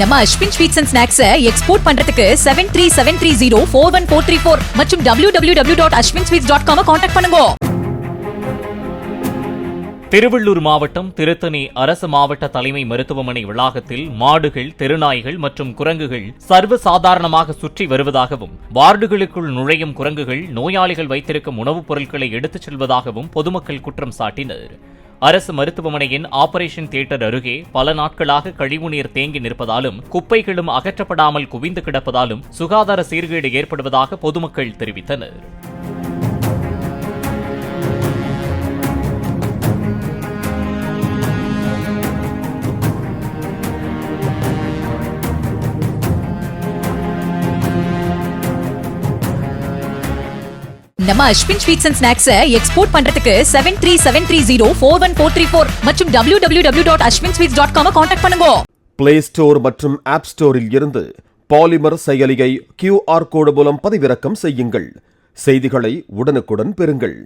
நம்ம Ashwin sweets and snacks export பண்றதுக்கு 7373041434 மற்றும் www.ashwinsweets.com கான்டாக்ட் பண்ணுங்க. திருவள்ளூர் மாவட்டம் திருத்தணி அரசு மாவட்ட தலைமை மருத்துவமனை வளாகத்தில் மாடுகள், தெருநாய்கள் மற்றும் குரங்குகள் சர்வசாதாரணமாக சுற்றி வருவதாகவும், வார்டுகளுக்குள் நுழையும் குரங்குகள் நோயாளிகள் வைத்திருக்கும் உணவுப் பொருட்களை எடுத்துச் செல்வதாகவும் பொதுமக்கள் குற்றம் சாட்டினர். அரசு மருத்துவமனையின் ஆபரேஷன் தியேட்டர் அருகே பல நாட்களாக கழிவுநீர் தேங்கி நிற்பதாலும், குப்பைகளும் அகற்றப்படாமல் குவிந்து கிடப்பதாலும் சுகாதார சீர்கேடு ஏற்படுவதாக பொதுமக்கள் தெரிவித்தனர். நம்ம Ashwin sweets and snacks export பண்றதுக்கு 7373041434 மற்றும் www.ashwinsweets.com கான்டாக்ட் பண்ணுங்க. பிளே ஸ்டோர் மற்றும் ஆப் ஸ்டோரில் இருந்து பாலிமர் செயலியை QR கோடு மூலம் பதிவிறக்கம் செய்யுங்கள். செய்திகளை உடனுக்குடன் பெறுங்கள்.